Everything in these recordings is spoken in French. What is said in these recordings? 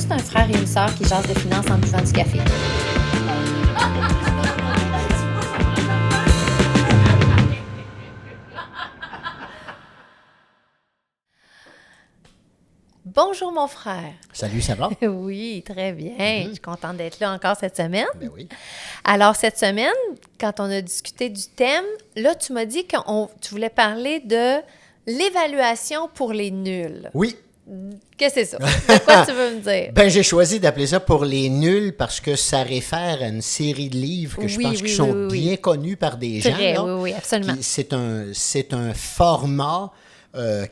juste un frère et une sœur qui jasent de finances en buvant du café. Bonjour mon frère. Salut, ça va? Oui, très bien. Je suis contente d'être là encore cette semaine. Ben oui. Alors, cette semaine, quand on a discuté du thème, là, tu m'as dit que tu voulais parler de l'évaluation pour les nuls. Oui. Qu'est-ce que c'est ça? De quoi tu veux me dire? Ben, j'ai choisi d'appeler ça pour les nuls parce que ça réfère à une série de livres que je pense qui sont bien connus par des gens. Très, là. oui, absolument. Puis c'est un format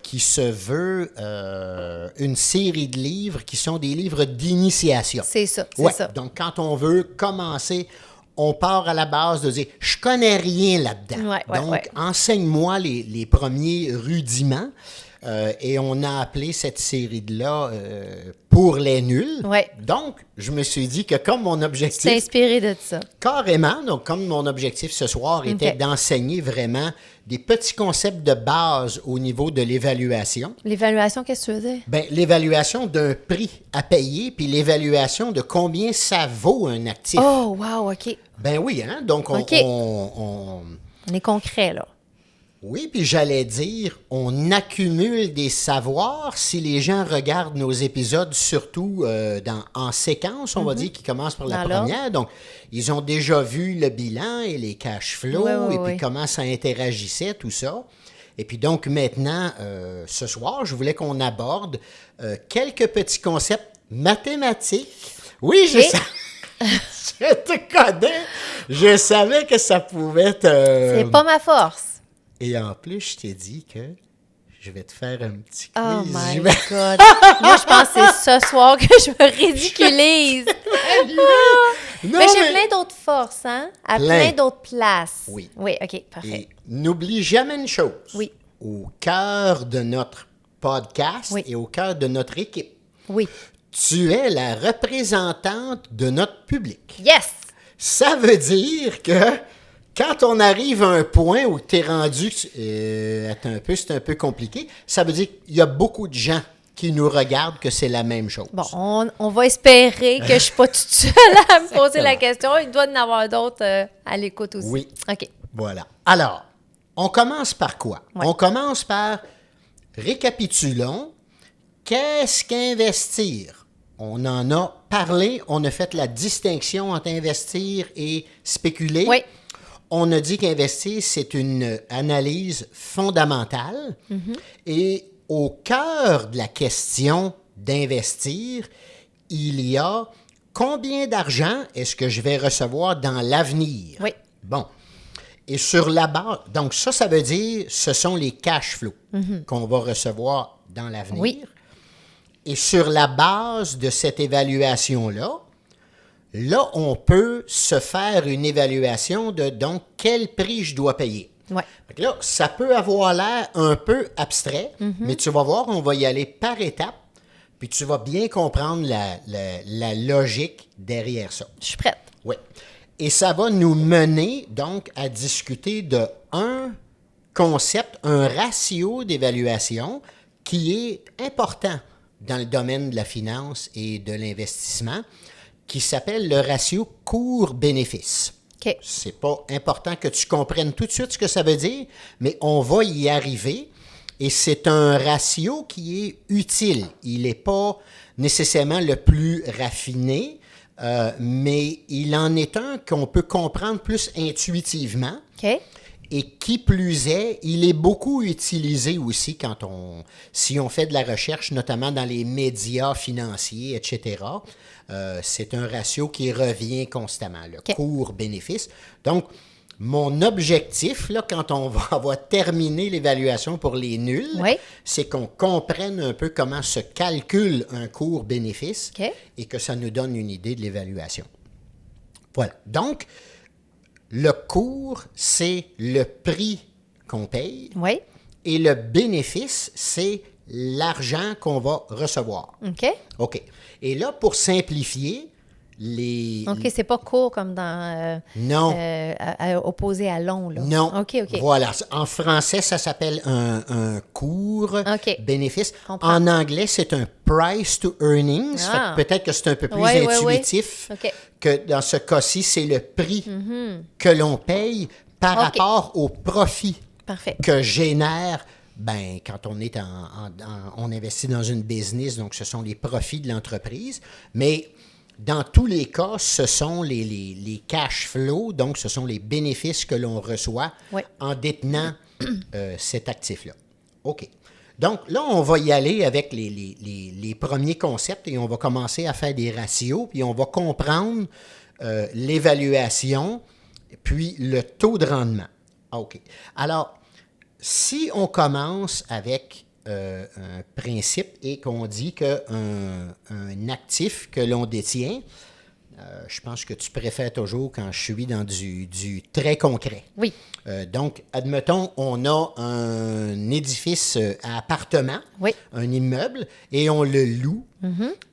qui se veut une série de livres qui sont des livres d'initiation. C'est ça, c'est Ouais. ça. Donc, quand on veut commencer, on part à la base de dire « je connais rien là-dedans Ouais, ». Donc, enseigne-moi les premiers rudiments. Et on a appelé cette série-là pour les nuls. Ouais. Donc, je me suis dit que comme mon Tu objectif... t'es inspiré de ça. Carrément. Donc, comme mon objectif ce soir était d'enseigner vraiment des petits concepts de base au niveau de l'évaluation. L'évaluation, qu'est-ce que tu veux dire? Bien, l'évaluation d'un prix à payer, puis l'évaluation de combien ça vaut un actif. Oh, wow, OK. Ben oui, hein? Donc, OK. On est concret, là. Oui, puis j'allais dire, on accumule des savoirs si les gens regardent nos épisodes, surtout en séquence, on va dire, qui commence par la Dans première. Donc, ils ont déjà vu le bilan et les cash flows, et puis comment ça interagissait, tout ça. Et puis donc, maintenant, ce soir, je voulais qu'on aborde quelques petits concepts mathématiques. Oui, je sais. Je te connais. Je savais que ça pouvait être... C'est pas ma force. Et en plus, je t'ai dit que je vais te faire un petit quiz. Oh my God. Moi, je pense que c'est ce soir que je me ridiculise. Non, mais j'ai plein d'autres forces, hein? À plein d'autres places. Oui. Oui, OK, parfait. Et n'oublie jamais une chose. Oui. Au cœur de notre podcast et au cœur de notre équipe, oui. Tu es la représentante de notre public. Yes! Ça veut dire que quand on arrive à un point où tu es rendu, c'est un peu compliqué, ça veut dire qu'il y a beaucoup de gens qui nous regardent que c'est la même chose. Bon, on va espérer que je ne suis pas toute seule à me poser la question. Il doit y en avoir d'autres à l'écoute aussi. Oui. OK. Voilà. Alors, on commence par quoi? Ouais. On commence par, récapitulons, qu'est-ce qu'investir? On en a parlé, on a fait la distinction entre investir et spéculer. Oui. On a dit qu'investir, c'est une analyse fondamentale. Et au cœur de la question d'investir, il y a combien d'argent est-ce que je vais recevoir dans l'avenir? Oui. Bon. Et sur la base, donc ça veut dire, ce sont les cash flows qu'on va recevoir dans l'avenir. Oui. Et sur la base de cette évaluation-là, là, on peut se faire une évaluation de, donc, quel prix je dois payer. Ouais. Fait que là, ça peut avoir l'air un peu abstrait, mais tu vas voir, on va y aller par étapes, puis tu vas bien comprendre la logique derrière ça. Je suis prête. Oui. Et ça va nous mener, donc, à discuter de un concept, un ratio d'évaluation qui est important dans le domaine de la finance et de l'investissement, qui s'appelle le ratio coût-bénéfice. OK. C'est pas important que tu comprennes tout de suite ce que ça veut dire, mais on va y arriver. Et c'est un ratio qui est utile. Il n'est pas nécessairement le plus raffiné, mais il en est un qu'on peut comprendre plus intuitivement. OK. Et qui plus est, il est beaucoup utilisé aussi si on fait de la recherche, notamment dans les médias financiers, etc. C'est un ratio qui revient constamment, le coût-bénéfice. Donc, mon objectif, là, quand on va avoir terminé l'évaluation pour les nuls, c'est qu'on comprenne un peu comment se calcule un coût-bénéfice et que ça nous donne une idée de l'évaluation. Voilà. Donc, le cours, c'est le prix qu'on paye. Oui. Et le bénéfice, c'est l'argent qu'on va recevoir. OK. OK. Et là, pour simplifier, OK, c'est pas court comme dans... Non. Opposé à long, là. Non. OK. Voilà. En français, ça s'appelle un court OK. bénéfice. Comprends. En anglais, c'est un price to earnings. Ah. Fait que peut-être que c'est un peu plus Ouais, intuitif OK. que dans ce cas-ci, c'est le prix que l'on paye par OK. rapport au profit Parfait. que génère, quand on est on investit dans une business, donc ce sont les profits de l'entreprise, mais dans tous les cas, ce sont les cash flows, donc ce sont les bénéfices que l'on reçoit Oui. en détenant cet actif-là. OK. Donc là, on va y aller avec les premiers concepts et on va commencer à faire des ratios, puis on va comprendre l'évaluation, puis le taux de rendement. OK. Alors, si on commence avec un principe et qu'on dit qu'un actif que l'on détient, je pense que tu préfères toujours quand je suis dans du très concret. Oui. Donc, admettons, on a un édifice à appartement, Oui. un immeuble, et on le loue.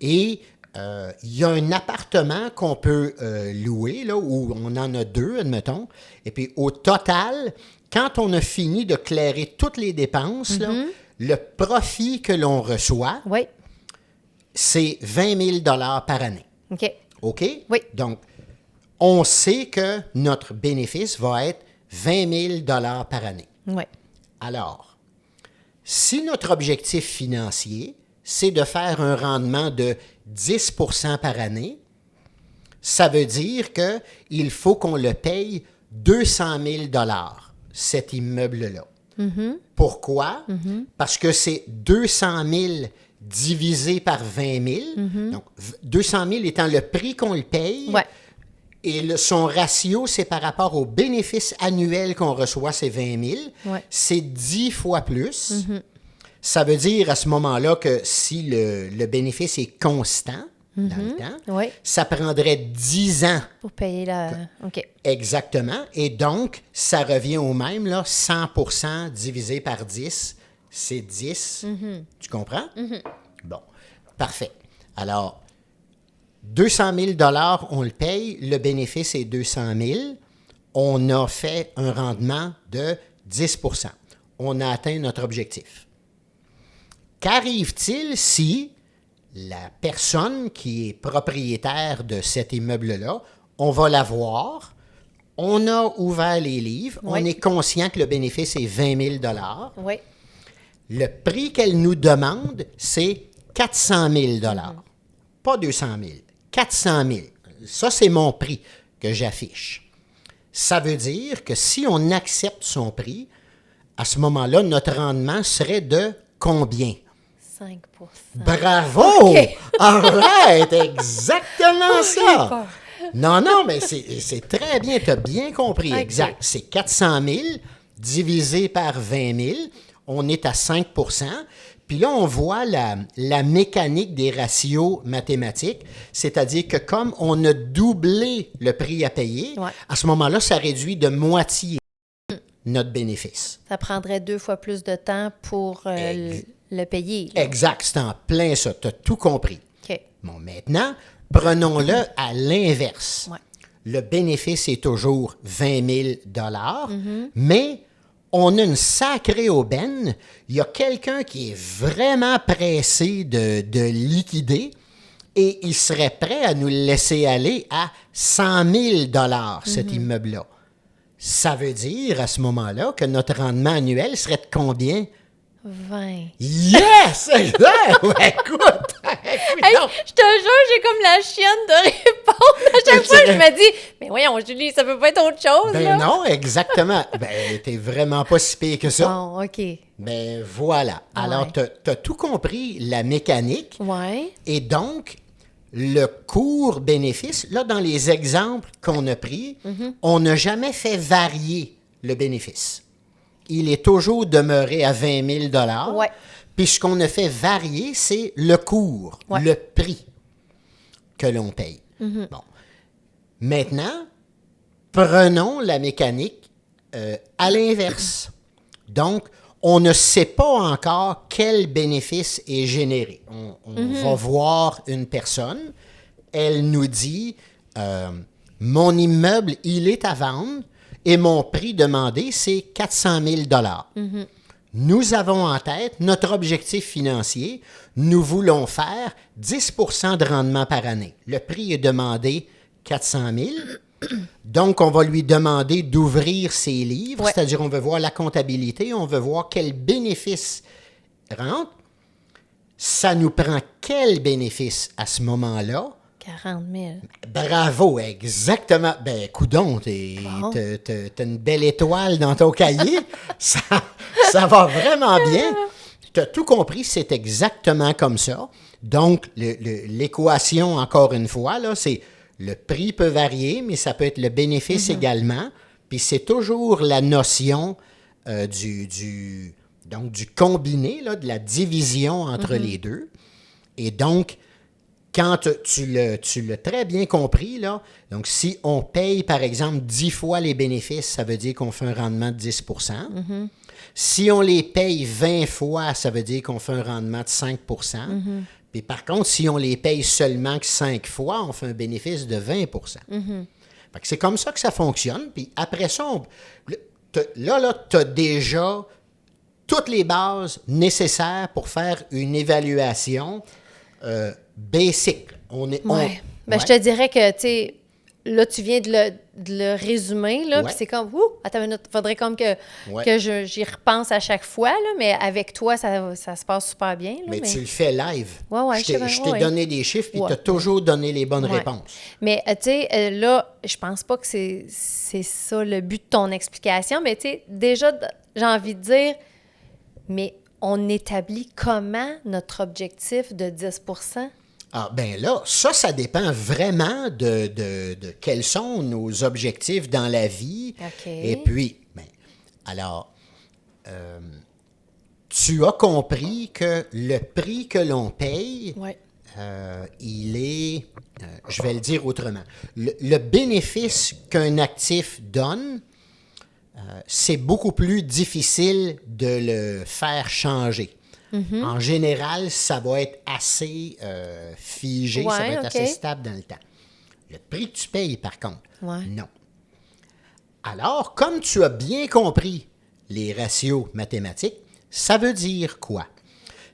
Et il y a un appartement qu'on peut louer, là, où on en a deux, admettons. Et puis, au total, quand on a fini de clairer toutes les dépenses, là, le profit que l'on reçoit, Oui. c'est 20 000 $ par année. OK. OK? Oui. Donc, on sait que notre bénéfice va être 20 000 $ par année. Oui. Alors, si notre objectif financier, c'est de faire un rendement de 10 % par année, ça veut dire qu'il faut qu'on le paye 200 000 $, cet immeuble-là. Pourquoi? Parce que c'est 200 000 divisé par 20 000. Donc, 200 000 étant le prix qu'on le paye. Ouais. Et son ratio, c'est par rapport au bénéfice annuel qu'on reçoit, c'est 20 000. Ouais. C'est 10 fois plus. Ça veut dire à ce moment-là que si le bénéfice est constant dans le temps, Oui. ça prendrait 10 ans. Pour payer la... OK. Exactement. Et donc, ça revient au même, là, 100 % divisé par 10, c'est 10. Tu comprends? Bon, parfait. Alors, 200 000 $, on le paye, le bénéfice est 200 000. On a fait un rendement de 10 %. On a atteint notre objectif. Qu'arrive-t-il si la personne qui est propriétaire de cet immeuble-là, on va la voir, on a ouvert les livres, Oui. on est conscient que le bénéfice est 20 000 $. Oui. Le prix qu'elle nous demande, c'est 400 000 $. Pas 200 000, 400 000. Ça, c'est mon prix que j'affiche. Ça veut dire que si on accepte son prix, à ce moment-là, notre rendement serait de combien? 5 Bravo! OK. All right! Exactement ça! peur. Non, mais c'est très bien. Tu as bien compris. OK. Exact. C'est 400 000 divisé par 20 000. On est à 5 %. Puis là, on voit la mécanique des ratios mathématiques, c'est-à-dire que comme on a doublé le prix à payer, Ouais. à ce moment-là, ça réduit de moitié notre bénéfice. Ça prendrait 2 fois plus de temps pour le payer. là. Exact, c'est en plein ça. Tu as tout compris. OK. Bon, maintenant, prenons-le à l'inverse. Ouais. Le bénéfice est toujours 20 000 $, mais on a une sacrée aubaine. Il y a quelqu'un qui est vraiment pressé de liquider et il serait prêt à nous le laisser aller à 100 000 $, cet immeuble-là. Ça veut dire, à ce moment-là, que notre rendement annuel serait de combien? 20. Yes! Exact! Ouais, écoute! Hey, je te jure, j'ai comme la chienne de répondre. À chaque fois, je me dis, mais voyons, Julie, ça peut pas être autre chose, Ben là. non, exactement. Ben, t'es vraiment pas si pire que ça. Bon, OK. Ben voilà. Alors, Ouais. t'as tout compris, la mécanique. Ouais. Et donc, le court bénéfice, là, dans les exemples qu'on a pris, on n'a jamais fait varier le bénéfice. Il est toujours demeuré à 20 000 $. Ouais. Puis ce qu'on a fait varier, c'est le cours, Ouais. le prix que l'on paye. Bon. Maintenant, prenons la mécanique à l'inverse. Donc, on ne sait pas encore quel bénéfice est généré. On va voir une personne elle nous dit, mon immeuble, il est à vendre et mon prix demandé, c'est 400 000 $. Nous avons en tête notre objectif financier. Nous voulons faire 10 % de rendement par année. Le prix est demandé 400 000. Donc, on va lui demander d'ouvrir ses livres, c'est-à-dire on veut voir la comptabilité, on veut voir quel bénéfice rentre. Ça nous prend quel bénéfice à ce moment-là? 40 000. Bravo, exactement. Ben, coudonc, t'as une belle étoile dans ton cahier. ça va vraiment bien. T'as tout compris, c'est exactement comme ça. Donc, l'équation, encore une fois, là, c'est le prix peut varier, mais ça peut être le bénéfice également. Puis c'est toujours la notion du combiné, là, de la division entre les deux. Et donc, quand tu l'as très bien compris, là, donc si on paye, par exemple, 10 fois les bénéfices, ça veut dire qu'on fait un rendement de 10 %. Si on les paye 20 fois, ça veut dire qu'on fait un rendement de 5 %. Puis par contre, si on les paye seulement que 5 fois, on fait un bénéfice de 20 %. Fait que c'est comme ça que ça fonctionne. Puis après ça, tu as déjà toutes les bases nécessaires pour faire une évaluation basic. Je te dirais que, tu sais, là, tu viens de le résumer, là, puis c'est comme, attends une minute, faudrait comme que j'y repense à chaque fois, là, mais avec toi, ça se passe super bien. Là, mais tu le fais live. Je t'ai donné des chiffres, puis tu as toujours donné les bonnes réponses. Mais, tu sais, là, je pense pas que c'est ça le but de ton explication, mais, tu sais, déjà, j'ai envie de dire, mais on établit comment notre objectif de 10 %? Ah, ben là, ça dépend vraiment de quels sont nos objectifs dans la vie. Et puis, alors, tu as compris que le prix que l'on paye, il est, je vais le dire autrement, le bénéfice qu'un actif donne, c'est beaucoup plus difficile de le faire changer. En général, ça va être assez figé, ça va être assez stable dans le temps. Le prix que tu payes, par contre, non. Alors, comme tu as bien compris les ratios mathématiques, ça veut dire quoi?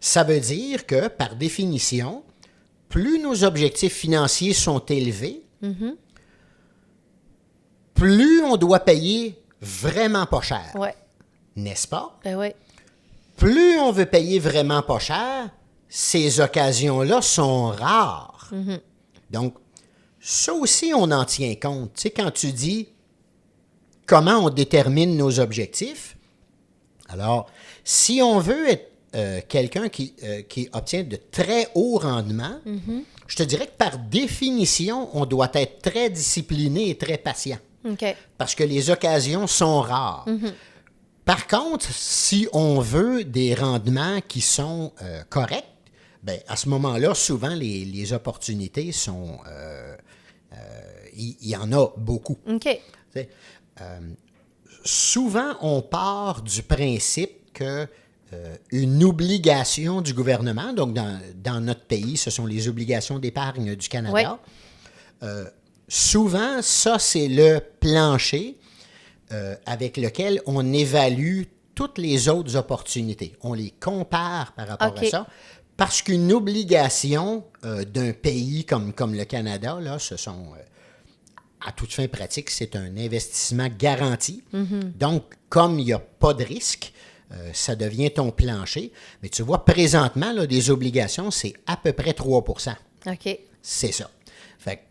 Ça veut dire que, par définition, plus nos objectifs financiers sont élevés, plus on doit payer vraiment pas cher. N'est-ce pas? Ben oui. Plus on veut payer vraiment pas cher, ces occasions-là sont rares. Donc, ça aussi, on en tient compte. Tu sais, quand tu dis comment on détermine nos objectifs, alors, si on veut être quelqu'un qui obtient de très hauts rendements, je te dirais que par définition, on doit être très discipliné et très patient. Parce que les occasions sont rares. Par contre, si on veut des rendements qui sont corrects, ben, à ce moment-là, souvent, les opportunités sont... il y en a beaucoup. Souvent, on part du principe que une obligation du gouvernement, donc dans notre pays, ce sont les obligations d'épargne du Canada, souvent, ça, c'est le plancher avec lequel on évalue toutes les autres opportunités. On les compare par rapport à ça. Parce qu'une obligation d'un pays comme le Canada, là, ce sont, à toute fin pratique, c'est un investissement garanti. Donc, comme il n'y a pas de risque, ça devient ton plancher. Mais tu vois, présentement, là, des obligations, c'est à peu près 3 %. C'est ça. Fait que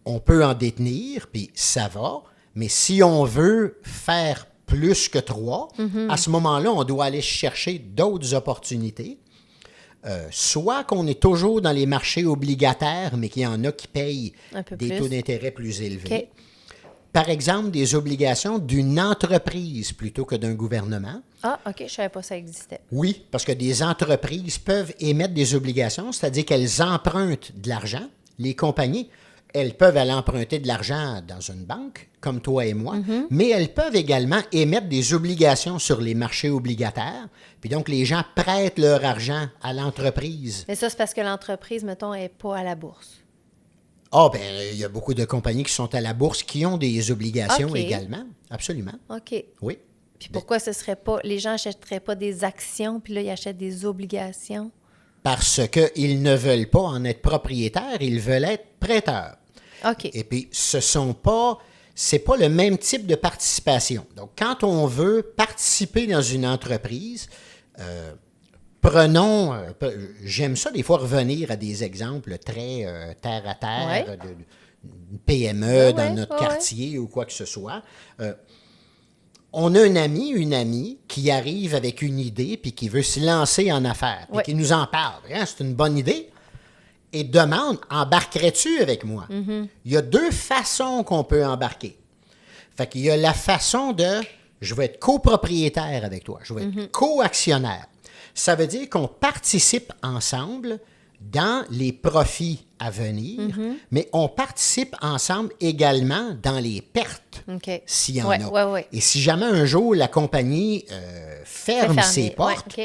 on peut en détenir, puis ça va. Mais si on veut faire plus que 3, à ce moment-là, on doit aller chercher d'autres opportunités. Soit qu'on est toujours dans les marchés obligataires, mais qu'il y en a qui payent des taux d'intérêt plus élevés. Par exemple, des obligations d'une entreprise plutôt que d'un gouvernement. Ah, OK, je ne savais pas que ça existait. Oui, parce que des entreprises peuvent émettre des obligations, c'est-à-dire qu'elles empruntent de l'argent. Les compagnies, elles peuvent aller emprunter de l'argent dans une banque, comme toi et moi, mais elles peuvent également émettre des obligations sur les marchés obligataires. Puis donc, les gens prêtent leur argent à l'entreprise. Mais ça, c'est parce que l'entreprise, mettons, n'est pas à la bourse. Ah, bien, il y a beaucoup de compagnies qui sont à la bourse qui ont des obligations OK. également. Absolument. OK. Oui. Puis pourquoi ce serait pas... Les gens n'achèteraient pas des actions, puis là, ils achètent des obligations? Parce qu'ils ne veulent pas en être propriétaires, ils veulent être prêteurs. OK. Et puis, c'est pas le même type de participation. Donc, quand on veut participer dans une entreprise, j'aime ça des fois revenir à des exemples très terre à terre, d'une PME dans notre quartier ou quoi que ce soit. On a un ami, une amie qui arrive avec une idée puis qui veut se lancer en affaires, puis qui nous en parle. Hein, c'est une bonne idée. Et demande, embarquerais-tu avec moi? Il y a deux façons qu'on peut embarquer. Fait qu'il y a la façon de, je vais être copropriétaire avec toi, je vais être co-actionnaire. Ça veut dire qu'on participe ensemble dans les profits à venir, mais on participe ensemble également dans les pertes, s'il y en a. Et si jamais un jour la compagnie ferme ses portes,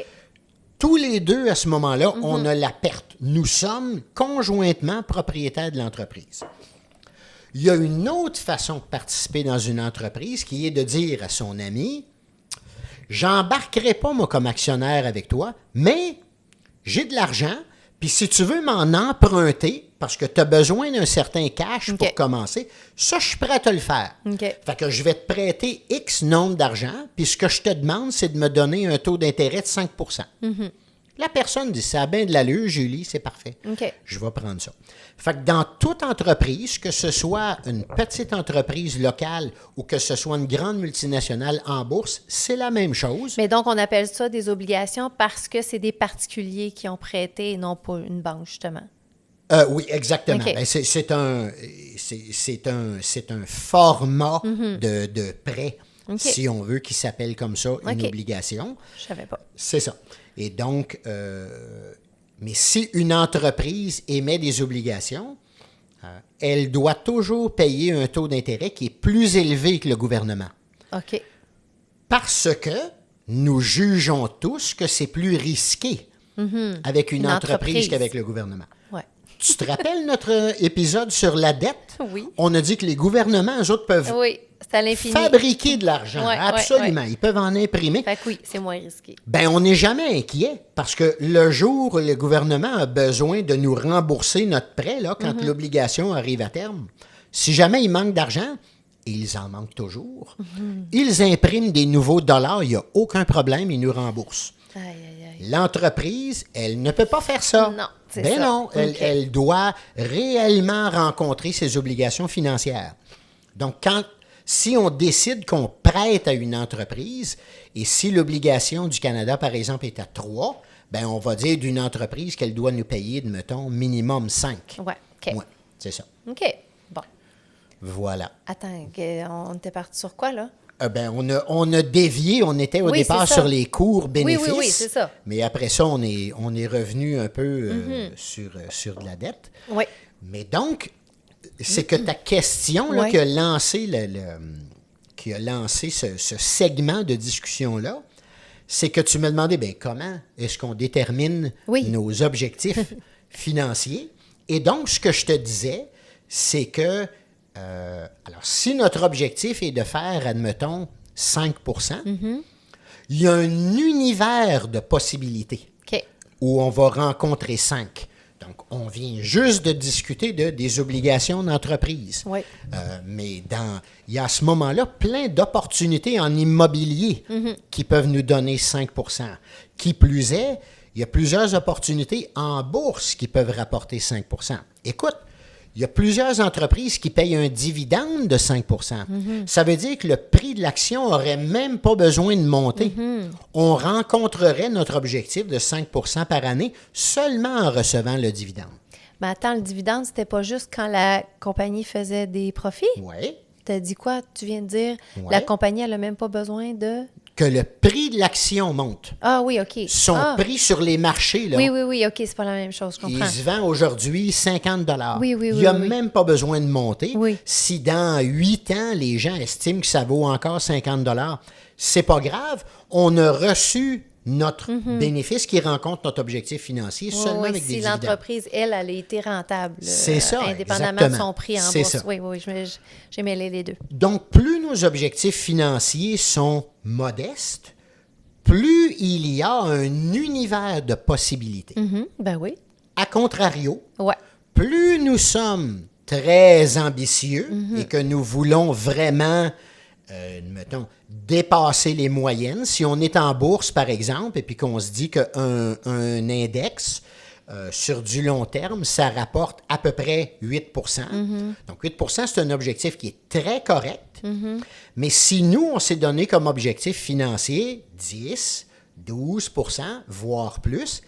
tous les deux, à ce moment-là, on a la perte. Nous sommes conjointement propriétaires de l'entreprise. Il y a une autre façon de participer dans une entreprise qui est de dire à son ami, j'embarquerai pas, moi, comme actionnaire avec toi, mais j'ai de l'argent, puis si tu veux m'en emprunter, parce que tu as besoin d'un certain cash pour commencer, ça, je suis prêt à te le faire. Fait que je vais te prêter X nombre d'argent, puis ce que je te demande, c'est de me donner un taux d'intérêt de 5 La personne dit, ça a bien de l'allure, Julie, c'est parfait. Je vais prendre ça. Fait que dans toute entreprise, que ce soit une petite entreprise locale ou que ce soit une grande multinationale en bourse, c'est la même chose. Mais donc, on appelle ça des obligations parce que c'est des particuliers qui ont prêté et non pas une banque, justement. Oui, exactement. Ben, c'est un format de prêt, si on veut, qui s'appelle comme ça, une obligation. Je savais pas. C'est ça. Et donc, mais si une entreprise émet des obligations, elle doit toujours payer un taux d'intérêt qui est plus élevé que le gouvernement. OK. Parce que nous jugeons tous que c'est plus risqué avec une entreprise qu'avec le gouvernement. Ouais. Tu te rappelles notre épisode sur la dette? Oui. On a dit que les gouvernements, eux autres, peuvent c'est à l'infini. fabriquer de l'argent. Absolument. Ils peuvent en imprimer. Fait que oui, c'est moins risqué. Ben, on n'est jamais inquiet parce que le jour où le gouvernement a besoin de nous rembourser notre prêt, là, quand l'obligation arrive à terme, si jamais il manque d'argent, et ils en manquent toujours, ils impriment des nouveaux dollars, il n'y a aucun problème, ils nous remboursent. Aïe, aïe, aïe. L'entreprise, elle ne peut pas faire ça. Non, c'est ben ça. non, elle doit réellement rencontrer ses obligations financières. Donc, si on décide qu'on prête à une entreprise, et si l'obligation du Canada, par exemple, est à 3, ben on va dire d'une entreprise qu'elle doit nous payer, mettons, minimum 5. Ouais, OK. Ouais, c'est ça. OK, bon. Voilà. Attends, on était parti sur quoi, là? Ben, on a dévié, on était au départ sur les cours bénéfices. Oui, c'est ça. Mais après ça, on est revenu un peu sur de la dette. Oui. Mais donc, c'est que ta question là, qui a lancé, ce segment de discussion-là, c'est que tu me demandais, bien, comment est-ce qu'on détermine nos objectifs financiers? Et donc, ce que je te disais, c'est que, alors, si notre objectif est de faire, admettons, 5 il y a un univers de possibilités où on va rencontrer 5. Donc, on vient juste de discuter des obligations d'entreprise. Oui. Mais il y a à ce moment-là plein d'opportunités en immobilier qui peuvent nous donner 5 Qui plus est, il y a plusieurs opportunités en bourse qui peuvent rapporter 5 Écoute, il y a plusieurs entreprises qui payent un dividende de 5 Ça veut dire que le prix de l'action n'aurait même pas besoin de monter. On rencontrerait notre objectif de 5 par année seulement en recevant le dividende. Mais attends, le dividende, c'était pas juste quand la compagnie faisait des profits? Oui. Tu as dit quoi? Tu viens de dire la compagnie, elle n'a même pas besoin de... que le prix de l'action monte. Ah oui, OK. Son prix sur les marchés, là, Oui, OK, c'est pas la même chose, je comprends. il se vend aujourd'hui 50 Oui, Il n'y a oui. même pas besoin de monter. Oui. Si dans 8 ans, les gens estiment que ça vaut encore 50 c'est pas grave. On a reçu notre bénéfice qui rencontre notre objectif financier seulement avec des si dividendes. l'entreprise, elle a été rentable, C'est ça, indépendamment exactement. de son prix en C'est bourse. ça. Oui, j'ai mêlé les deux. Donc, plus nos objectifs financiers sont modestes, plus il y a un univers de possibilités. Ben oui. A contrario, Ouais. plus nous sommes très ambitieux et que nous voulons vraiment, mettons, dépasser les moyennes, si on est en bourse, par exemple, et puis qu'on se dit qu'un index sur du long terme, ça rapporte à peu près 8 Donc, 8 c'est un objectif qui est très correct. Mais si nous, on s'est donné comme objectif financier 10, 12 voire plus,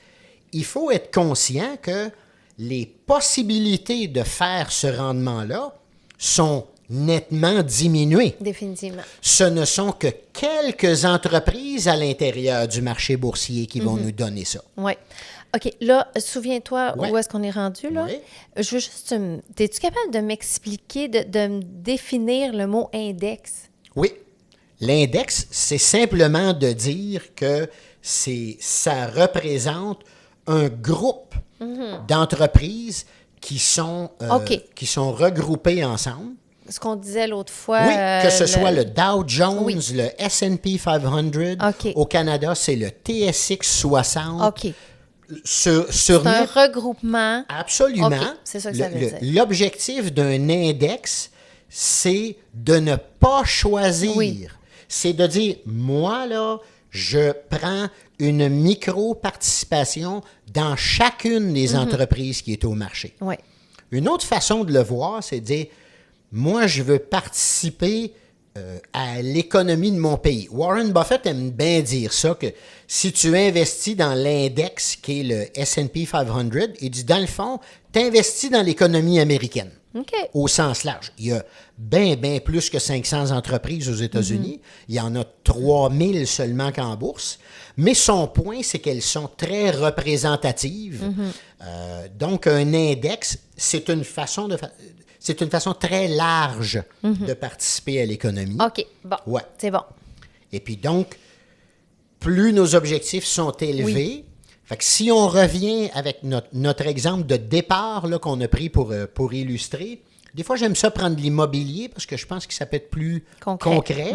il faut être conscient que les possibilités de faire ce rendement-là sont nettement diminuées. Définitivement. Ce ne sont que quelques entreprises à l'intérieur du marché boursier qui vont nous donner ça. Oui. OK, là, souviens-toi Ouais. où est-ce qu'on est rendu, là? Ouais. Je veux juste... Es-tu capable de m'expliquer, de me définir le mot index? Oui. L'index, c'est simplement de dire que ça représente un groupe d'entreprises qui sont regroupées ensemble. Ce qu'on disait l'autre fois... Oui, que ce soit le Dow Jones, Oui. le S&P 500. OK. Au Canada, c'est le TSX 60. OK. Sur C'est un regroupement. Absolument. OK, c'est ça que ça veut dire. L'objectif d'un index, c'est de ne pas choisir. Oui. C'est de dire, moi, là, je prends une micro-participation dans chacune des entreprises qui est au marché. Oui. Une autre façon de le voir, c'est de dire, moi, je veux participer à l'économie de mon pays. Warren Buffett aime bien dire ça, que si tu investis dans l'index qui est le S&P 500, il dit, dans le fond, tu investis dans l'économie américaine. OK. Au sens large. Il y a bien plus que 500 entreprises aux États-Unis. Il y en a 3000 seulement qu'en bourse. Mais son point, c'est qu'elles sont très représentatives. Donc, un index, c'est une façon très large de participer à l'économie. OK, bon. Ouais. C'est bon. Et puis donc, plus nos objectifs sont élevés, fait que si on revient avec notre exemple de départ là, qu'on a pris pour illustrer, des fois j'aime ça prendre l'immobilier parce que je pense que ça peut être plus concret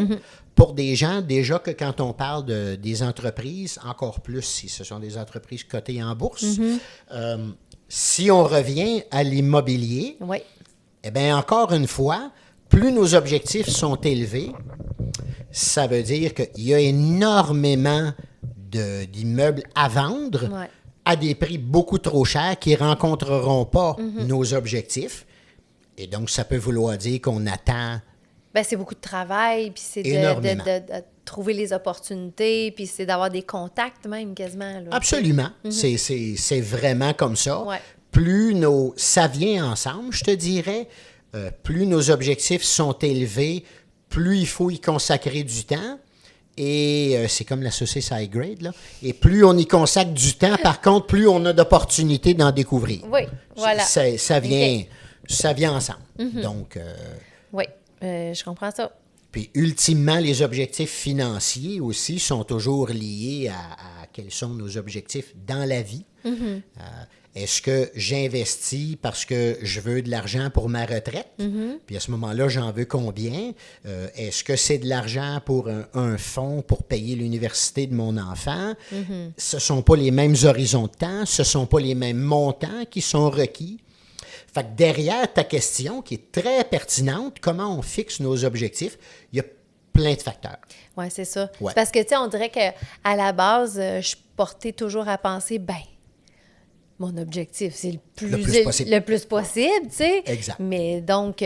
pour des gens, déjà que quand on parle des entreprises, encore plus si ce sont des entreprises cotées en bourse. Si on revient à l'immobilier, Oui. eh bien, encore une fois, plus nos objectifs sont élevés, ça veut dire qu'il y a énormément d'immeubles à vendre à des prix beaucoup trop chers qui ne rencontreront pas nos objectifs. Et donc, ça peut vouloir dire qu'on attend... Ben, c'est beaucoup de travail, puis c'est Énormément. de trouver les opportunités, puis c'est d'avoir des contacts même quasiment. Là, Absolument. C'est vraiment comme ça. Ouais. Plus ça vient ensemble, je te dirais, plus nos objectifs sont élevés, plus il faut y consacrer du temps. Et c'est comme la saucisse high grade, là. Et plus on y consacre du temps, par contre, plus on a d'opportunités d'en découvrir. Oui, voilà. Ça vient ensemble. Donc, Oui, je comprends ça. puis ultimement, les objectifs financiers aussi sont toujours liés à quels sont nos objectifs dans la vie. Est-ce que j'investis parce que je veux de l'argent pour ma retraite? Puis à ce moment-là, j'en veux combien? Est-ce que c'est de l'argent pour un fonds pour payer l'université de mon enfant? Ce ne sont pas les mêmes horizons de temps, ce ne sont pas les mêmes montants qui sont requis. Fait que derrière ta question, qui est très pertinente, comment on fixe nos objectifs, il y a plein de facteurs. Oui, c'est ça. Ouais. C'est parce que, tu sais, on dirait qu'à la base, je portais toujours à penser, mon objectif, c'est le plus possible, tu sais. Exact. Mais donc,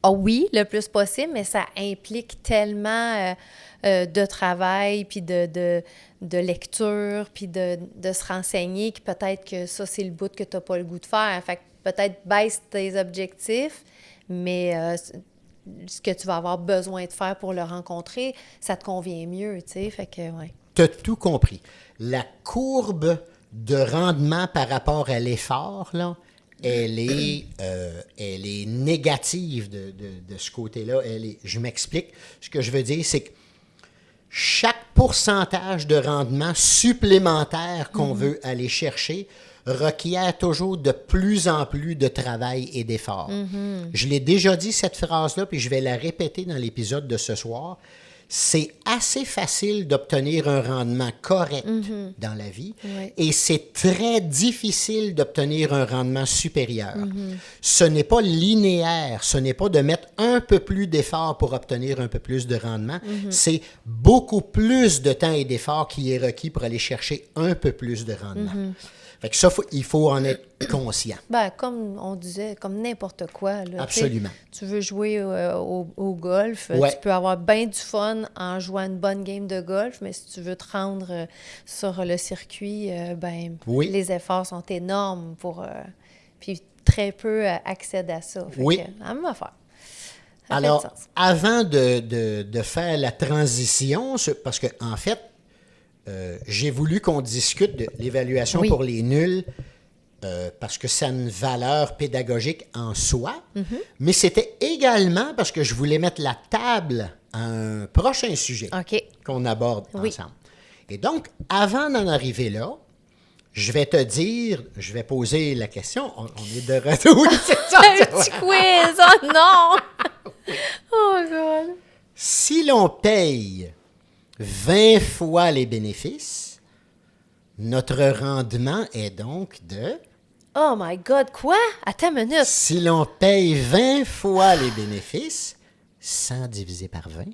oui, le plus possible, mais ça implique tellement de travail, puis de lecture, puis de se renseigner, que peut-être que ça, c'est le bout que tu n'as pas le goût de faire. Fait que peut-être baisse tes objectifs, mais ce que tu vas avoir besoin de faire pour le rencontrer, ça te convient mieux, tu sais. Fait que, ouais. Tu as tout compris. La courbe de rendement par rapport à l'effort, là, elle est négative de ce côté-là. Je m'explique. Ce que je veux dire, c'est que chaque pourcentage de rendement supplémentaire qu'on veut aller chercher requiert toujours de plus en plus de travail et d'effort. Je l'ai déjà dit, cette phrase-là, puis je vais la répéter dans l'épisode de ce soir. C'est assez facile d'obtenir un rendement correct dans la vie et c'est très difficile d'obtenir un rendement supérieur. Ce n'est pas linéaire, ce n'est pas de mettre un peu plus d'effort pour obtenir un peu plus de rendement, c'est beaucoup plus de temps et d'effort qui est requis pour aller chercher un peu plus de rendement. Fait que ça, il faut en être conscient. Ben, comme on disait, comme n'importe quoi. Là, absolument. Tu veux jouer au golf, ouais. Tu peux avoir bien du fun en jouant une bonne game de golf, mais si tu veux te rendre sur le circuit, les efforts sont énormes pour... puis très peu accèdent à ça. Fait que, à même affaire. Alors, avant de faire la transition, parce que en fait, j'ai voulu qu'on discute de l'évaluation pour les nuls parce que ça a une valeur pédagogique en soi, mais c'était également parce que je voulais mettre la table à un prochain sujet qu'on aborde ensemble. Et donc, avant d'en arriver là, je vais poser la question. On est de retour. Un petit quiz! Oh non! Oh God! Si l'on paye 20 fois les bénéfices, notre rendement est donc de... Oh my God, quoi? Attends une minute. Si l'on paye 20 fois les bénéfices, 100 divisé par 20.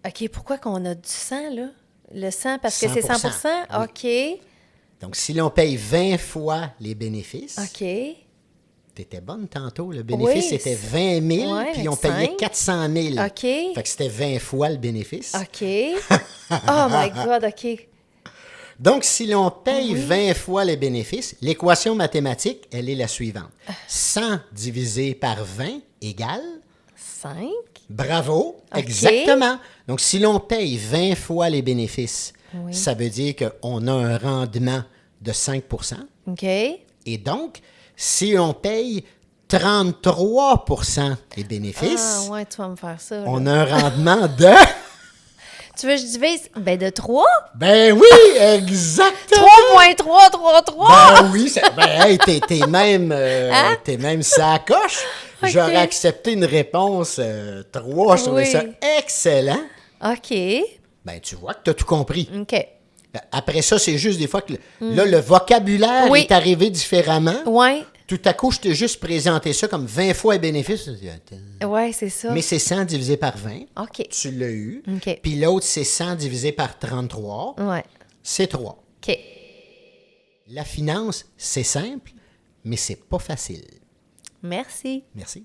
OK, pourquoi qu'on a du 100, là? Le 100, parce que c'est 100 oui. OK. Donc, si l'on paye 20 fois les bénéfices... OK. T'étais bonne tantôt. Le bénéfice, c'était 20 000, puis on payait 400 000. OK. Fait que c'était 20 fois le bénéfice. OK. Oh my God, OK. Donc, si l'on paye 20 fois les bénéfices, l'équation mathématique, elle est la suivante. 100 divisé par 20 égale... 5. Bravo, exactement. Donc, si l'on paye 20 fois les bénéfices, ça veut dire qu'on a un rendement de 5 OK. Et donc, si on paye 33 des bénéfices, tu vas me faire ça. Là. On a un rendement de... Tu veux que je divise? Ben, de 3? Ben oui, exactement! 3.333! Ben oui, hey, t'es même sacoche. Okay. J'aurais accepté une réponse 3, je trouvais ça excellent. OK. Ben, tu vois que t'as tout compris. OK. Après ça, c'est juste des fois que là, le vocabulaire est arrivé différemment. Oui. Tout à coup, je t'ai juste présenté ça comme 20 fois les bénéfices. Oui, c'est ça. Mais c'est 100 divisé par 20. OK. Tu l'as eu. OK. Puis l'autre, c'est 100 divisé par 33. Oui. C'est 3. OK. La finance, c'est simple, mais c'est pas facile. Merci. Merci.